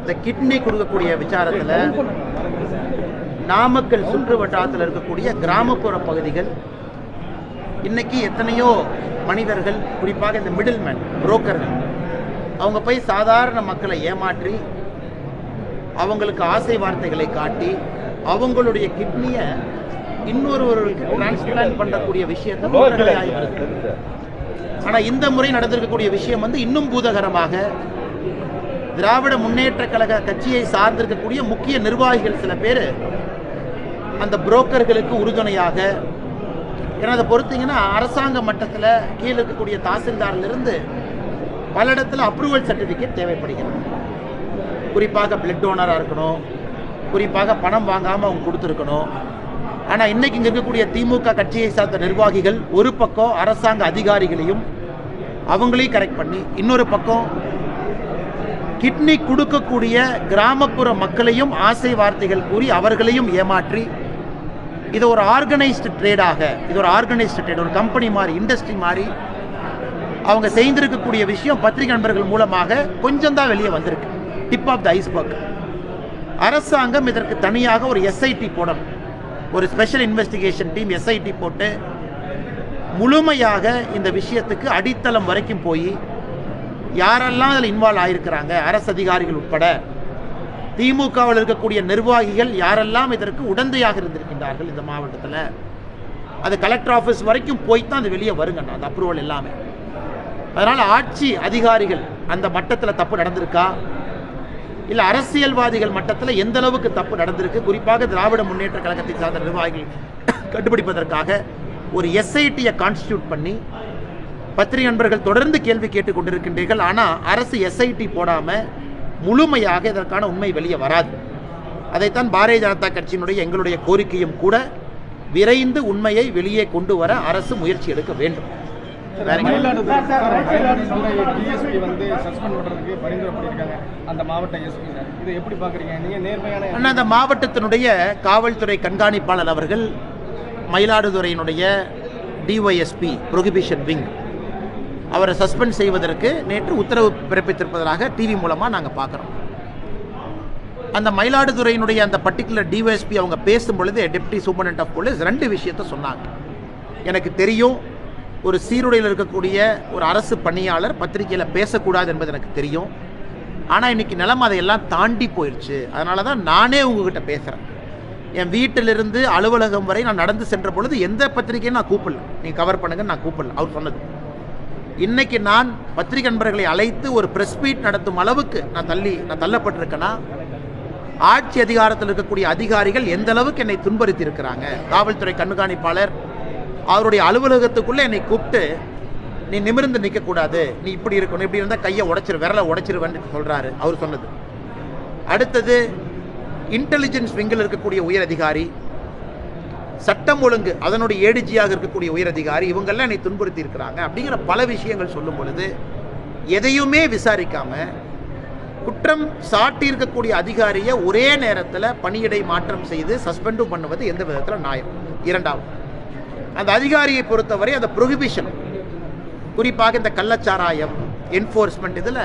இந்த கிட்னி கொடுக்கக்கூடிய விசாரத்தில் நாமக்கல் சுற்று வட்டாரத்தில் இருக்கக்கூடிய கிராமப்புற பகுதிகள் இன்னைக்கு எத்தனையோ மனிதர்கள், குறிப்பாக இந்த மிடில் மேன் புரோக்கர்கள், அவங்க போய் சாதாரண மக்களை ஏமாற்றி அவங்களுக்கு ஆசை வார்த்தைகளை காட்டி அவங்களுடைய கிட்னியை இன்னொருவருக்கு டிரான்ஸ்பிளான்ட் பண்ணக்கூடிய விஷயத்தை ஆகிருக்கு. ஆனால் இந்த முறை நடந்திருக்கக்கூடிய விஷயம் இன்னும் பூதகரமாக திராவிட முன்னேற்ற கழக கட்சியை சார்ந்திருக்கக்கூடிய முக்கிய நிர்வாகிகள் சில பேர் அந்த புரோக்கர்களுக்கு உறுதுணையாக, ஏன்னா அதை பொறுத்தீங்கன்னா அரசாங்க மட்டத்தில் கீழே இருக்கக்கூடிய தாசில்தாரிலிருந்து பல இடத்துல அப்ரூவல் சர்டிஃபிகேட் தேவைப்படுகிறது. குறிப்பாக பிளட் டோனராக இருக்கணும், குறிப்பாக பணம் வாங்காமல் அவங்க கொடுத்துருக்கணும். ஆனால் இன்றைக்கி இங்கே இருக்கக்கூடிய திமுக கட்சியை சார்ந்த நிர்வாகிகள் ஒரு பக்கம் அரசாங்க அதிகாரிகளையும் அவங்களையும் கரெக்ட் பண்ணி, இன்னொரு பக்கம் கிட்னி கொடுக்கக்கூடிய கிராமப்புற மக்களையும் ஆசை வார்த்தைகள் கூறி அவர்களையும் ஏமாற்றி, இது ஒரு ஆர்கனைஸ்டு ட்ரேடாக, இது ஒரு ஆர்கனைஸ்டு ட்ரேட், ஒரு கம்பெனி மாதிரி, இண்டஸ்ட்ரி மாதிரி அவங்க செய்திருக்கக்கூடிய விஷயம் பத்திரிகை நண்பர்கள் மூலமாக கொஞ்சம் தான் வெளியே வந்திருக்கு. Tip of the iceberg. அரசாங்கம் இதற்கு தனியாக ஒரு எஸ்ஐடி போடணும், ஒரு ஸ்பெஷல் இன்வெஸ்டிகேஷன் டீம் எஸ்ஐடி போட்டு முழுமையாக இந்த விஷயத்துக்கு அடித்தளம் வரைக்கும் போய் யாரெல்லாம் அதில் இன்வால்வ் ஆகியிருக்கிறாங்க, அரசு அதிகாரிகள் உட்பட திமுகவில் இருக்கக்கூடிய நிர்வாகிகள் யாரெல்லாம் இதற்கு உடந்தையாக இருந்திருக்கின்றார்கள் இந்த மாவட்டத்தில், அது கலெக்டர் ஆஃபீஸ் வரைக்கும் போய் தான் அது வெளியே வருங்க அந்த அப்ரூவல் எல்லாமே. அதனால் ஆட்சி அதிகாரிகள் அந்த மட்டத்தில் தப்பு நடந்திருக்கா, இல்லை அரசியல்வாதிகள் மட்டத்தில் எந்த அளவுக்கு தப்பு நடந்திருக்கு, குறிப்பாக திராவிட முன்னேற்ற கழகத்தை சார்ந்த நிர்வாகிகள் கண்டுபிடிப்பதற்காக ஒரு எஸ்ஐடியை கான்ஸ்டியூட் பண்ணி பத்திரிகை நண்பர்கள் தொடர்ந்து கேள்வி கேட்டுக் கொண்டிருக்கின்றீர்கள். ஆனால் அரசு எஸ்ஐடி போடாமல் முழுமையாக இதற்கான உண்மை வெளியே வராது. அதைத்தான் பாரதிய ஜனதா கட்சியினுடைய எங்களுடைய கோரிக்கையும் கூட, விரைந்து உண்மையை வெளியே கொண்டு வர அரசு முயற்சி எடுக்க வேண்டும். அந்த மாவட்டத்தினுடைய காவல்துறை கண்காணிப்பாளர் அவர்கள் மயிலாடுதுறையினுடைய டிஒய்எஸ்பி ப்ரொஹிபிஷன் விங் அவரை சஸ்பெண்ட் செய்வதற்கு நேற்று உத்தரவு பிறப்பித்திருப்பதாக டிவி மூலமாக நாங்கள் பார்க்குறோம். அந்த மயிலாடுதுறையினுடைய அந்த பர்டிகுலர் டிஒய்எஸ்பி அவங்க பேசும் பொழுது டெப்டி சூப்பரண்ட் ஆஃப் போலீஸ் 2 விஷயத்தை சொன்னாங்க. எனக்கு தெரியும், ஒரு சீருடையில் இருக்கக்கூடிய ஒரு அரசு பணியாளர் பத்திரிகையில் பேசக்கூடாது என்பது எனக்கு தெரியும். ஆனால் இன்றைக்கி நிலைமை அதையெல்லாம் தாண்டி போயிடுச்சு. அதனால தான் நானே உங்ககிட்ட பேசுகிறேன். என் வீட்டிலிருந்து அலுவலகம் வரை நான் நடந்து சென்ற பொழுது எந்த பத்திரிகையும் நான் கூப்பிடல, நீங்கள் கவர் பண்ணுங்கன்னு நான் கூப்பிடல. அவர் சொன்னது. இன்னைக்கு நான் பத்திரிகை நண்பர்களை அழைத்து ஒரு பிரஸ் மீட் நடத்தும் அளவுக்கு நான் தள்ளப்பட்டிருக்கேன்னா, ஆட்சி அதிகாரத்தில் இருக்கக்கூடிய அதிகாரிகள் எந்த அளவுக்கு என்னை துன்புறுத்தி இருக்கிறாங்க. காவல்துறை கண்காணிப்பாளர் அவருடைய அலுவலகத்துக்குள்ளே என்னை கூப்பிட்டு, நீ நிமிர்ந்து நிற்கக்கூடாது, நீ இப்படி இருக்கணும், இப்படி இருந்தால் கையை விரலை உடைச்சிருவேன்னு சொல்கிறாரு. அவர் சொன்னது. அடுத்தது இன்டெலிஜென்ஸ் விங்கில் இருக்கக்கூடிய உயர் அதிகாரி, சட்டம் ஒழுங்கு அதனுடைய ஏடிஜியாக இருக்கக்கூடிய உயர் அதிகாரி, இவங்கெல்லாம் என்னை துன்புறுத்தி இருக்கிறாங்க அப்படிங்கிற பல விஷயங்கள் சொல்லும் பொழுது எதையுமே விசாரிக்காம குற்றம் சாட்டி இருக்கக்கூடிய அதிகாரியை ஒரே நேரத்தில் பணியிடை மாற்றம் செய்து சஸ்பெண்டும் பண்ணுவது எந்த விதத்தில் நியாயம்? இரண்டாவது, அந்த அதிகாரியை பொறுத்தவரை அந்த ப்ரொஹிபிஷன், குறிப்பாக இந்த கள்ளச்சாராயம் என்ஃபோர்ஸ்மெண்ட் இதில்